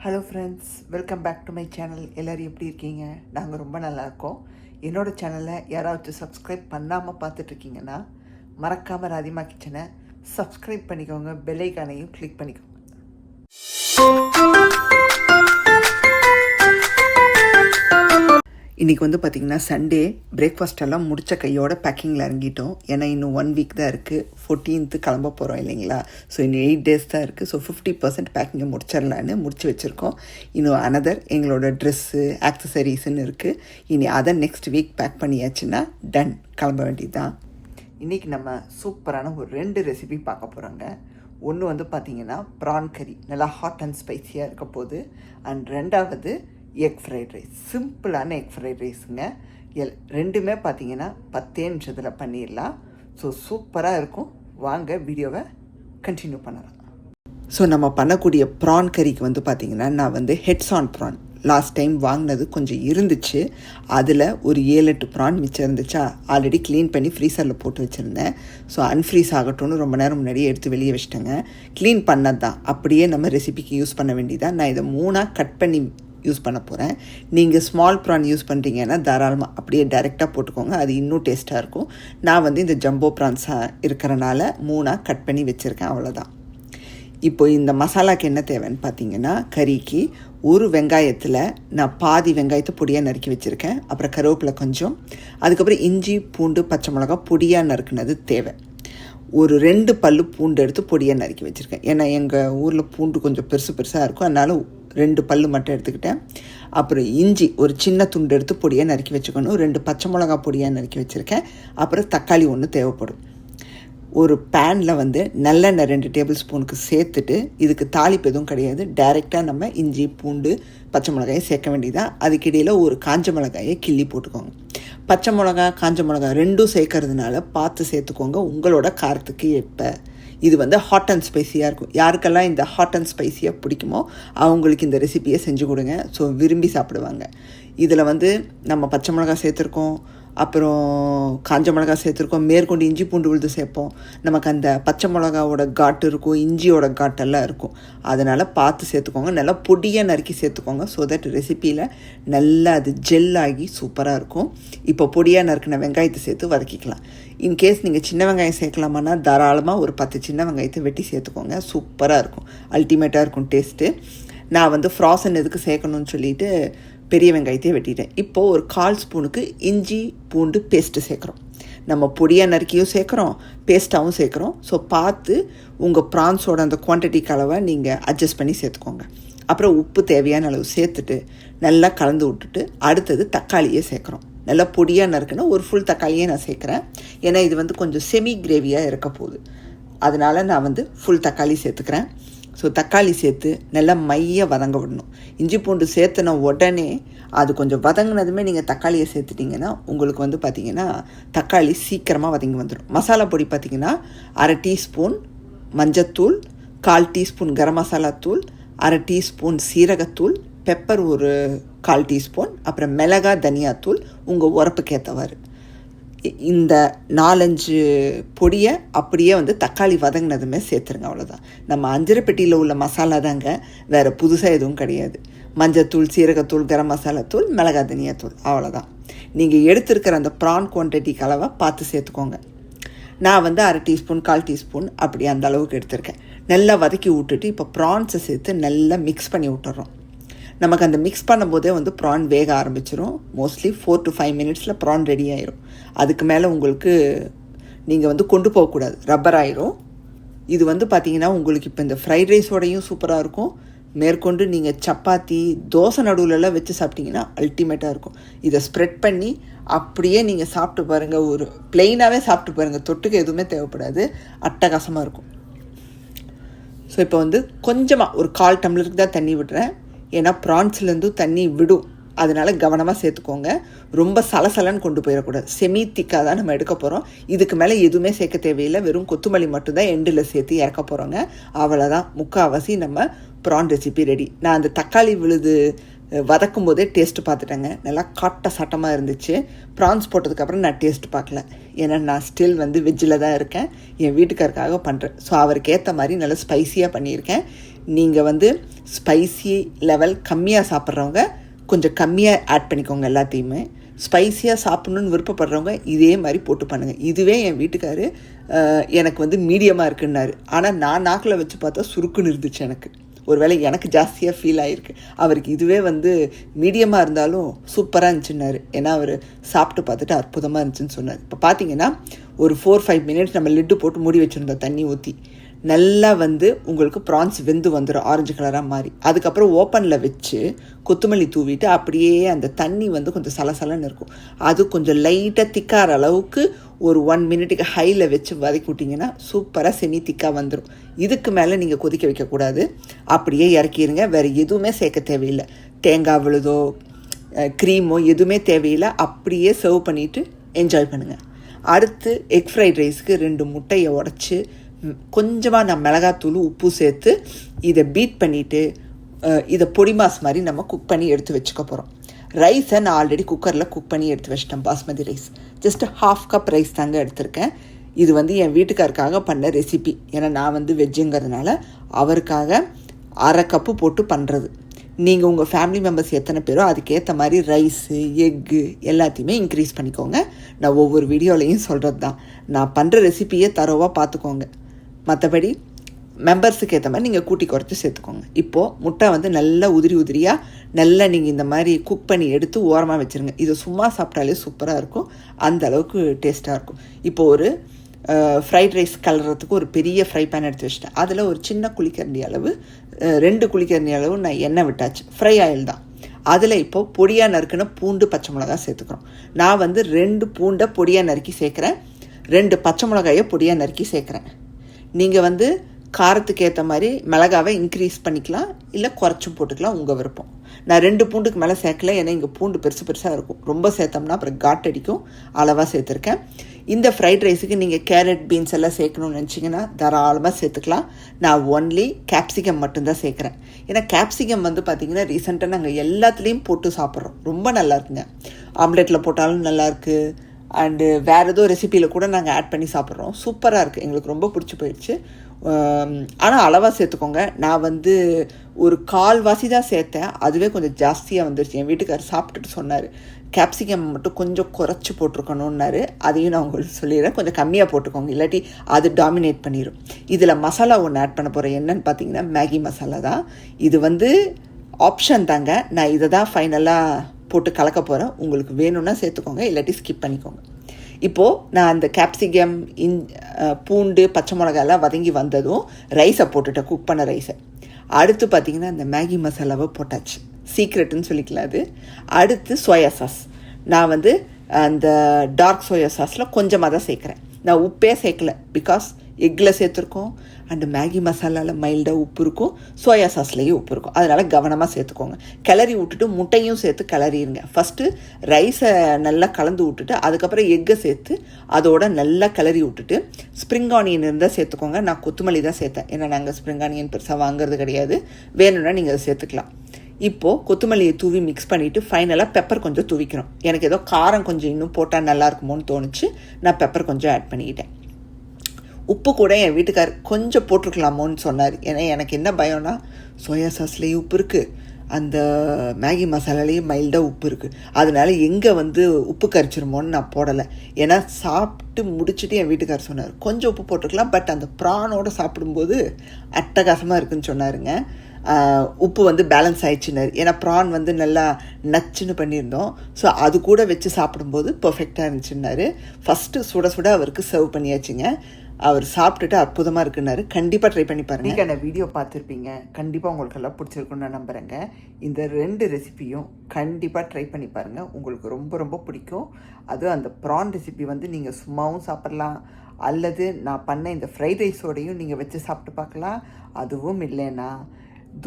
Hello friends, welcome back to my channel. எல்லோரும் எப்படி இருக்கீங்க? நாங்கள் ரொம்ப நல்லா இருக்கோம். என்னோடய சேனலை யாராச்சும் சப்ஸ்கிரைப் பண்ணாமல் பார்த்துட்ருக்கீங்கன்னா மறக்காமல் ராதிமா கிச்சனை சப்ஸ்கிரைப் பண்ணிக்கோங்க, பெல் ஐகானையும் கிளிக் பண்ணிக்கோங்க. இன்றைக்கி பார்த்திங்கன்னா சண்டே பிரேக்ஃபாஸ்ட் எல்லாம் முடித்த கையோட பேக்கிங்கில் இறங்கிட்டோம். ஏன்னா இன்னும் 1 வீக் தான் இருக்குது. 14th கிளம்ப போகிறோம் இல்லைங்களா? ஸோ இன்னும் 8 days தான் இருக்குது. ஸோ 50% பேக்கிங்கை முடிச்சிடலான்னு முடிச்சு வச்சுருக்கோம். இன்னும் அனதர் எங்களோட ட்ரெஸ்ஸு ஆக்சசரிஸ்ன்னு இருக்குது. இனி அதை நெக்ஸ்ட் வீக் பேக் பண்ணியாச்சுன்னா டன், கிளம்ப வேண்டியது தான். இன்றைக்கி நம்ம சூப்பரான ஒரு 2 ரெசிபி பார்க்க போகிறோங்க. ஒன்று பார்த்திங்கன்னா ப்ரான் கறி, நல்லா ஹாட் அண்ட் ஸ்பைஸியாக இருக்க போகுது. அண்ட் ரெண்டாவது எக் ஃப்ரைட் ரைஸ், சிம்பிளான எக் ஃப்ரைட் ரைஸுங்க. ரெண்டுமே பார்த்தீங்கன்னா 10 நிமிஷத்தில் பண்ணிடலாம். ஸோ சூப்பராக இருக்கும். வாங்க வீடியோவை கண்டினியூ பண்ணலாம். ஸோ நம்ம பண்ணக்கூடிய ப்ரான் கறிக்கு பார்த்திங்கன்னா நான் heads on prawn last time வாங்கினது கொஞ்சம் இருந்துச்சு. அதில் ஒரு 7-8 ப்ரான் மிச்சம் இருந்துச்சா, ஆல்ரெடி க்ளீன் பண்ணி ஃப்ரீசரில் போட்டு வச்சுருந்தேன். ஸோ அன்ஃப்ரீஸ் ஆகட்டும்னு ரொம்ப நேரம் முன்னாடியே எடுத்து வெளியே வச்சிட்டேங்க. க்ளீன் பண்ணது தான், அப்படியே நம்ம ரெசிபிக்கு யூஸ் பண்ண வேண்டியதான். நான் இதை 3ஆக கட் பண்ணி யூஸ் பண்ண போகிறேன். நீங்கள் ஸ்மால் ப்ரான் யூஸ் பண்ணுறீங்கன்னா தாராளமாக அப்படியே டைரெக்டாக போட்டுக்கோங்க, அது இன்னும் டேஸ்ட்டாக இருக்கும். நான் இந்த ஜம்போ ப்ரான்ஸாக இருக்கிறனால 3ஆக கட் பண்ணி வச்சுருக்கேன், அவ்வளோதான். இப்போ இந்த மசாலாவுக்கு என்ன தேவைன்னு பார்த்தீங்கன்னா, கறிக்கு ஒரு வெங்காயத்தில் நான் பாதி வெங்காயத்தை பொடியாக நறுக்கி வச்சுருக்கேன். அப்புறம் கருவேப்பிலை கொஞ்சம், அதுக்கப்புறம் இஞ்சி பூண்டு பச்சை மிளகா பொடியாக நறுக்குனது தேவை. ஒரு 2 பல்லு பூண்டு எடுத்து பொடியாக நறுக்கி வச்சுருக்கேன். ஏன்னா எங்கள் ஊரில் பூண்டு கொஞ்சம் பெருசாக இருக்கும், அதனால் 2 பல்லு மட்டும் எடுத்துக்கிட்டேன். அப்புறம் இஞ்சி ஒரு சின்ன துண்டு எடுத்து பொடியாக நறுக்கி வச்சுக்கணும். 2 பச்சை மிளகா பொடியாக நறுக்கி வச்சுருக்கேன். அப்புறம் தக்காளி 1 தேவைப்படும். ஒரு பேனில் நல்லெண்ணெய் 2 டேபிள் ஸ்பூனுக்கு சேர்த்துட்டு, இதுக்கு தாளிப்பு எதுவும் கிடையாது, டைரெக்டாக நம்ம இஞ்சி பூண்டு பச்சை மிளகாயை சேர்க்க வேண்டியதான். அதுக்கிடையில் ஒரு காஞ்ச மிளகாயை கிள்ளி போட்டுக்கோங்க. பச்சை மிளகா காஞ்ச மிளகா ரெண்டும் சேர்க்கறதுனால பார்த்து சேர்த்துக்கோங்க, உங்களோட காரத்துக்கு ஏற்ப. இது ஹாட் அண்ட் ஸ்பைஸியாக இருக்கும். யாருக்கெல்லாம் இந்த ஹாட் அண்ட் ஸ்பைஸியாக பிடிக்குமோ அவங்களுக்கு இந்த ரெசிபியை செஞ்சு கொடுங்க. ஸோ விரும்பி சாப்பிடுவாங்க. இதில் நம்ம பச்சை மிளகா சேர்த்துருக்கோம், அப்புறம் காஞ்ச மிளகா சேர்த்துருக்கோம், மேற்கொண்டு இஞ்சி பூண்டு விழுது சேர்ப்போம். நமக்கு அந்த பச்சை மிளகாவோட காட்டு இருக்கும், இஞ்சியோட காட்டெல்லாம் இருக்கும். அதனால் பார்த்து சேர்த்துக்கோங்க. நல்லா பொடியாக நறுக்கி சேர்த்துக்கோங்க. ஸோ தட் ரெசிப்பியில் நல்லா அது ஜெல்லாகி சூப்பராக இருக்கும். இப்போ பொடியாக நறுக்கின வெங்காயத்தை சேர்த்து வதக்கிக்கலாம். இன்கேஸ் நீங்கள் சின்ன வெங்காயம் சேர்க்கலாமான்னா தாராளமாக ஒரு 10 சின்ன வெங்காயத்தை வெட்டி சேர்த்துக்கோங்க. சூப்பராக இருக்கும், அல்டிமேட்டாக இருக்கும் டேஸ்ட்டு. நான் ஃப்ராசன் எதுக்கு சேர்க்கணும்னு சொல்லிவிட்டு பெரிய வெங்காயத்தையே வெட்டிட்டேன். இப்போது ஒரு 1/4 ஸ்பூனுக்கு இஞ்சி பூண்டு பேஸ்ட்டு சேர்க்குறோம். நம்ம பொடியாக நறுக்கியும் சேர்க்குறோம், பேஸ்ட்டாகவும் சேர்க்குறோம். ஸோ பார்த்து உங்கள் ப்ரான்ஸோட அந்த குவான்டிட்டிக்கு அளவை நீங்கள் அட்ஜஸ்ட் பண்ணி சேர்த்துக்கோங்க. அப்புறம் உப்பு தேவையான அளவு சேர்த்துட்டு நல்லா கலந்து விட்டுட்டு அடுத்தது தக்காளியே சேர்க்குறோம். நல்லா பொடியாக நறுக்குன்னா ஒரு ஃபுல் தக்காளியே நான் சேர்க்குறேன். ஏன்னா இது கொஞ்சம் செமி கிரேவியாக இருக்க போகுது, அதனால் நான் ஃபுல் தக்காளி சேர்த்துக்கிறேன். ஸோ தக்காளி சேர்த்து நல்லா மைய வதங்க விடணும். இஞ்சி பூண்டு சேர்த்துன உடனே அது கொஞ்சம் வதங்கினதுமே நீங்கள் தக்காளியை சேர்த்துட்டிங்கன்னா உங்களுக்கு பார்த்திங்கன்னா தக்காளி சீக்கிரமாக வதங்கி வந்துடும். மசாலா பொடி பார்த்திங்கன்னா 1/2 டீஸ்பூன் மஞ்சத்தூள், 1/4 டீஸ்பூன் கரம் மசாலா தூள், 1/2 டீஸ்பூன் சீரகத்தூள், பெப்பர் ஒரு 1/4 டீஸ்பூன், அப்புறம் மிளகா தனியாத்தூள் உங்கள் உரப்புக்கு ஏற்றவாறு. இந்த 4-5 பொடியை அப்படியே தக்காளி வதங்கினதுமே சேர்த்துருங்க, அவ்வளோதான். நம்ம அஞ்சரை பெட்டியில் உள்ள மசாலா தாங்க, வேறு புதுசாக எதுவும் கிடையாது. மஞ்சத்தூள், சீரகத்தூள், கரம் மசாலாத்தூள், மிளகா தனியாத்தூள், அவ்வளோதான். நீங்கள் எடுத்துருக்கிற அந்த ப்ரான் குவான்டிட்டிக்கு அளவை பார்த்து சேர்த்துக்கோங்க. நான் 1/2 டீஸ்பூன் 1/4 டீஸ்பூன் அப்படி அந்த அளவுக்கு எடுத்திருக்கேன். நல்லா வதக்கி விட்டுட்டு இப்போ ப்ரான்ஸை சேர்த்து நல்லா மிக்ஸ் பண்ணி விட்டுறோம். நமக்கு அந்த மிக்ஸ் பண்ணும்போதே ப்ரான் வேக ஆரம்பிச்சிடும். மோஸ்ட்லி 4 to 5 மினிட்ஸில் ப்ரான் ரெடி ஆயிரும். அதுக்கு மேலே உங்களுக்கு நீங்கள் கொண்டு போகக்கூடாது, ரப்பர் ஆயிரும். இது பார்த்திங்கன்னா உங்களுக்கு இப்போ இந்த ஃப்ரைட் ரைஸோடையும் சூப்பராக இருக்கும். மேற்கொண்டு நீங்கள் சப்பாத்தி தோசை நடுவுலலாம் வச்சு சாப்பிட்டிங்கன்னா அல்டிமேட்டாக இருக்கும். இதை ஸ்ப்ரெட் பண்ணி அப்படியே நீங்கள் சாப்பிட்டு பாருங்கள், ஒரு ப்ளெயினாகவே சாப்பிட்டு பாருங்கள், தொட்டுக்கு எதுவுமே தேவைப்படாது, அட்டகாசமாக இருக்கும். ஸோ இப்போ கொஞ்சமாக ஒரு 1/4 டம்ளருக்கு தான் தண்ணி விடுறேன். ஏன்னா ப்ரான்ஸ்லேருந்து தண்ணி விடும், அதனால் கவனமாக சேர்த்துக்கோங்க. ரொம்ப சலசலன்னு கொண்டு போயிடக்கூடாது. செமி திக்காக தான் நம்ம எடுக்க போகிறோம். இதுக்கு மேலே எதுவுமே சேர்க்க தேவையில்லை, வெறும் கொத்தமல்லி மட்டும்தான் எண்டில் சேர்த்து இறக்க போகிறோங்க. அவ்வளோதான், முக்கால்வாசி நம்ம ப்ரான் ரெசிபி ரெடி. நான் அந்த தக்காளி விழுது வதக்கும் போதே டேஸ்ட்டு பார்த்துட்டேங்க, நல்லா காட்ட சாட்டமாக இருந்துச்சு. ப்ரான்ஸ் போட்டதுக்கப்புறம் நான் டேஸ்ட்டு பார்க்கல, ஏன்னா நான் ஸ்டில் வெஜ்ஜில் தான் இருக்கேன், என் வீட்டுக்காருக்காக பண்ணுறேன். ஸோ அவருக்கு ஏற்ற மாதிரி நல்லா ஸ்பைஸியாக பண்ணியிருக்கேன். நீங்கள் வந்து ஸ்பைசி லெவல் கம்மியாக சாப்பிட்றவங்க கொஞ்சம் கம்மியாக ஆட் பண்ணிக்கோங்க எல்லாத்தையுமே. ஸ்பைஸியாக சாப்பிட்ணுன்னு விருப்பப்படுறவங்க இதே மாதிரி போட்டு பண்ணுங்கள். இதுவே என் வீட்டுக்காரு எனக்கு வந்து மீடியமாக இருக்குன்னாரு. ஆனால் நான் நாக்கில் வச்சு பார்த்தா சுருக்குன்னு இருந்துச்சு எனக்கு. ஒருவேளை எனக்கு ஜாஸ்தியாக ஃபீல் ஆகிருக்கு. அவருக்கு இதுவே வந்து மீடியமாக இருந்தாலும் சூப்பராக இருந்துச்சுன்னாரு. ஏன்னா அவர் சாப்பிட்டு பார்த்துட்டு அற்புதமாக இருந்துச்சுன்னு சொன்னார். இப்போ பார்த்தீங்கன்னா ஒரு 4-5 மினிட்ஸ் நம்ம லிட்டு போட்டு மூடி வச்சுருந்தோம் தண்ணி ஊற்றி. நல்லா வந்து உங்களுக்கு ப்ரான்ஸ் வெந்து வந்துடும் ஆரஞ்சு கலராக மாறி. அதுக்கப்புறம் ஓப்பனில் வச்சு கொத்தமல்லி தூவிட்டு அப்படியே அந்த தண்ணி வந்து கொஞ்சம் சலசலன்னு இருக்கும். அது கொஞ்சம் லைட்டாக திக்காகிற அளவுக்கு ஒரு 1 மினிட்டுக்கு ஹையில் வச்சு வதக்கி விட்டிங்கன்னா சூப்பராக செமி திக்காக வந்துடும். இதுக்கு மேலே நீங்கள் கொதிக்க வைக்கக்கூடாது. அப்படியே இறக்கிடுங்க. வேறு எதுவுமே சேர்க்க தேவையில்லை. தேங்காய் விழுதோ க்ரீமோ எதுவுமே தேவையில்லை. அப்படியே சர்வ் பண்ணிவிட்டு என்ஜாய் பண்ணுங்கள். அடுத்து எக் ஃப்ரைட் ரைஸ்க்கு 2 முட்டையை உடச்சி கொஞ்சமாக நான் மிளகாத்தூள் உப்பு சேர்த்து இதை பீட் பண்ணிவிட்டு இதை பொடி மாஸ் மாதிரி நம்ம குக் பண்ணி எடுத்து வச்சுக்க போகிறோம். ரைஸை நான் ஆல்ரெடி குக்கரில் குக் பண்ணி எடுத்து வச்சிட்டேன். Basmati rice just 1/2 cup rice தாங்க எடுத்திருக்கேன். இது வந்து என் வீட்டுக்காருக்காக பண்ண ரெசிபி. ஏன்னா நான் வந்து வெஜ்ஜுங்கிறதுனால அவருக்காக 1/2 கப்பு போட்டு பண்ணுறது. நீங்கள் உங்கள் ஃபேமிலி மெம்பர்ஸ் எத்தனை பேரோ அதுக்கேற்ற மாதிரி ரைஸு எக்கு எல்லாத்தையுமே இன்க்ரீஸ் பண்ணிக்கோங்க. நான் ஒவ்வொரு வீடியோலையும் சொல்கிறது தான். நான் பண்ணுற ரெசிபியை தரோவாக பார்த்துக்கோங்க. மற்றபடி மெம்பர்ஸுக்கு ஏற்ற மாதிரி நீங்கள் கூட்டி குறைச்சி சேர்த்துக்கோங்க. இப்போது முட்டை வந்து நல்லா உதிரியாக நல்லா நீங்கள் இந்த மாதிரி குக் பண்ணி எடுத்து ஓரமாக வச்சுருங்க. இது சும்மா சாப்பிட்டாலே சூப்பராக இருக்கும். அந்த அளவுக்கு டேஸ்ட்டாக இருக்கும். இப்போது ஒரு ஃப்ரைட் ரைஸ் கலர்றதுக்கு ஒரு பெரிய ஃப்ரை பேன் எடுத்து வச்சிட்டேன். அதில் ஒரு சின்ன குழிக்கரண்டி அளவு 2 குழிக்கரண்டி அளவு நான் எண்ணெய் விட்டாச்சு. ஃப்ரை ஆயில் தான். அதில் இப்போது பொடியாக நறுக்குன பூண்டு பச்சை மிளகா சேர்த்துக்கிறோம். நான் வந்து 2 பூண்டை பொடியாக நறுக்கி சேர்க்குறேன். 2 பச்சை மிளகாயை பொடியாக நறுக்கி சேர்க்குறேன். நீங்கள் வந்து காரத்துக்கு ஏற்ற மாதிரி மிளகாவை இன்க்ரீஸ் பண்ணிக்கலாம், இல்லை குறைச்சும் போட்டுக்கலாம், உங்கள் விருப்பம். நான் 2 பூண்டுக்கு மேலே சேர்க்கல. ஏன்னா இங்கே பூண்டு பெருசாக இருக்கும். ரொம்ப சேர்த்தோம்னா அப்புறம் காட்டடிக்கும். அளவாக சேர்த்துருக்கேன். இந்த ஃப்ரைட் ரைஸுக்கு நீங்கள் கேரட் பீன்ஸ் எல்லாம் சேர்க்கணும்னு நினச்சிங்கன்னா தாராளமாக சேர்த்துக்கலாம். நான் ஒன்லி கேப்சிகம் மட்டும்தான் சேர்க்குறேன். ஏன்னா கேப்சிகம் வந்து பார்த்திங்கன்னா ரீசெண்டாக நாங்கள் எல்லாத்துலேயும் போட்டு சாப்பிட்றோம். ரொம்ப நல்லா இருக்குங்க. ஆம்லெட்டில் போட்டாலும் நல்லாயிருக்கு. அண்டு வேறு ஏதோ ரெசிப்பியில் கூட நாங்கள் ஆட் பண்ணி சாப்பிட்றோம். சூப்பராக இருக்குது. எங்களுக்கு ரொம்ப பிடிச்சி போயிடுச்சு. ஆனால் அளவாக சேர்த்துக்கோங்க. நான் வந்து ஒரு 1/4 தான் சேர்த்தேன். அதுவே கொஞ்சம் ஜாஸ்தியாக வந்துருச்சு. என் வீட்டுக்காரர் சாப்பிட்டுட்டு சொன்னார், கேப்சிகம் மட்டும் கொஞ்சம் குறைச்சி போட்டிருக்கணுன்னாரு. அதையும் நான் உங்களுக்கு சொல்லிடுறேன். கொஞ்சம் கம்மியாக போட்டுக்கோங்க, இல்லாட்டி அது டாமினேட் பண்ணிடும். இதில் மசாலா ஒன்று ஆட் பண்ண போகிறேன். என்னன்னு பார்த்தீங்கன்னா மேகி மசாலா தான். இது வந்து ஆப்ஷன் தாங்க. நான் இதை தான் ஃபைனலாக போட்டு கலக்க போகிறேன். உங்களுக்கு வேணும்னா சேர்த்துக்கோங்க, இல்லாட்டி ஸ்கிப் பண்ணிக்கோங்க. இப்போது நான் அந்த கேப்சிகம் பூண்டு பச்சை மிளகாலாம் வதங்கி வந்ததும் ரைஸை போட்டுட்டேன், குக் பண்ண ரைஸை. அடுத்து பார்த்திங்கன்னா அந்த மேகி மசாலாவை போட்டாச்சு. சீக்ரெட்டுன்னு சொல்லிக்கலாம் அது. அடுத்து சோயா சாஸ். நான் வந்து அந்த டார்க் சோயா சாஸில் கொஞ்சமாக தான் சேர்க்குறேன். நான் உப்பே சேர்க்கல. பிகாஸ் எக்கில் சேர்த்துருக்கோம். அண்டு மேகி மசாலாவில் மைல்டாக உப்பு இருக்கும், சோயா சாஸ்லேயும் உப்பு இருக்கும். அதனால் கவனமாக சேர்த்துக்கோங்க. கிளறி விட்டுட்டு முட்டையும் சேர்த்து கிளறிடுங்க. ஃபஸ்ட்டு ரைஸை நல்லா கலந்து விட்டுட்டு அதுக்கப்புறம் எக்கை சேர்த்து அதோட நல்லா கிளறி விட்டுட்டு ஸ்ப்ரிங் ஆனியன் இருந்தால் சேர்த்துக்கோங்க. நான் கொத்தமல்லி தான் சேர்த்தேன். ஏன்னா நாங்கள் ஸ்ப்ரிங் ஆனியன் பெருசாக வாங்குறது கிடையாது. வேணும்னா நீங்கள் அதை சேர்த்துக்கலாம். இப்போது கொத்தமல்லியை தூவி மிக்ஸ் பண்ணிவிட்டு ஃபைனலாக பெப்பர் கொஞ்சம் தூவிக்கணும். எனக்கு ஏதோ காரம் கொஞ்சம் இன்னும் போட்டால் நல்லாயிருக்குமோன்னு தோணுச்சு. நான் பெப்பர் கொஞ்சம் ஆட் பண்ணிக்கிட்டேன். உப்பு கூட என் வீட்டுக்கார் கொஞ்சம் போட்டிருக்கலாமோன்னு சொன்னார். ஏன்னா எனக்கு என்ன பயம்னா சோயா சாஸ்லேயும் உப்பு இருக்குது, அந்த மேகி மசாலாலேயும் மைல்டாக உப்பு இருக்குது. அதனால எங்கே வந்து உப்பு கரிச்சிருமோன்னு நான் போடலை. ஏன்னா சாப்பிட்டு முடிச்சுட்டு என் வீட்டுக்கார் சொன்னார் கொஞ்சம் உப்பு போட்டிருக்கலாம், பட் அந்த ப்ரானோடு சாப்பிடும்போது அட்டகாசமாக இருக்குதுன்னு சொன்னாருங்க. உப்பு வந்து பேலன்ஸ் ஆயிடுச்சுன்னாரு. ஏன்னா ப்ரான் வந்து நல்லா நச்சுன்னு பண்ணியிருந்தோம். ஸோ அது கூட வச்சு சாப்பிடும்போது பர்ஃபெக்டாக இருந்துச்சுன்னாரு. ஃபஸ்ட்டு சுட சுட அவருக்கு சர்வ் பண்ணியாச்சுங்க. அவர் சாப்பிட்டுட்டு அற்புதமாக இருக்குன்னாரு. கண்டிப்பாக ட்ரை பண்ணி பாருங்கள். நீங்கள் அந்த வீடியோ பார்த்துருப்பீங்க. கண்டிப்பாக உங்களுக்கு எல்லாம் பிடிச்சிருக்குன்னு நான் நம்புகிறேங்க. இந்த 2 ரெசிபியும் கண்டிப்பாக ட்ரை பண்ணி பாருங்கள். உங்களுக்கு ரொம்ப ரொம்ப பிடிக்கும். அதுவும் அந்த ப்ரான் ரெசிபி வந்து நீங்கள் சும்மாவும் சாப்பிட்லாம், அல்லது நான் பண்ண இந்த ஃப்ரைட் ரைஸோடையும் நீங்கள் வச்சு சாப்பிட்டு பார்க்கலாம். அதுவும் இல்லைன்னா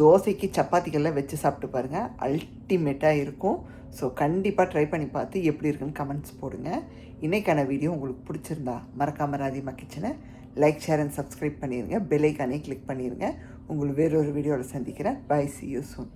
தோசைக்கு சப்பாத்திக்கெல்லாம் வச்சு சாப்பிட்டு பாருங்கள். அல்டிமேட்டாக இருக்கும். ஸோ கண்டிப்பாக ட்ரை பண்ணி பார்த்து எப்படி இருக்குன்னு கமெண்ட்ஸ் போடுங்க. இன்றைக்கான வீடியோ உங்களுக்கு பிடிச்சிருந்தா மறக்காம ராதிமா கிச்சனை லைக், ஷேர் அண்ட் சப்ஸ்கிரைப் பண்ணிடுங்க. பெல் ஐக்கானே கிளிக் பண்ணிடுங்க. உங்களுக்கு வேறொரு வீடியோவில் சந்திக்கிறேன். Bye, see you soon.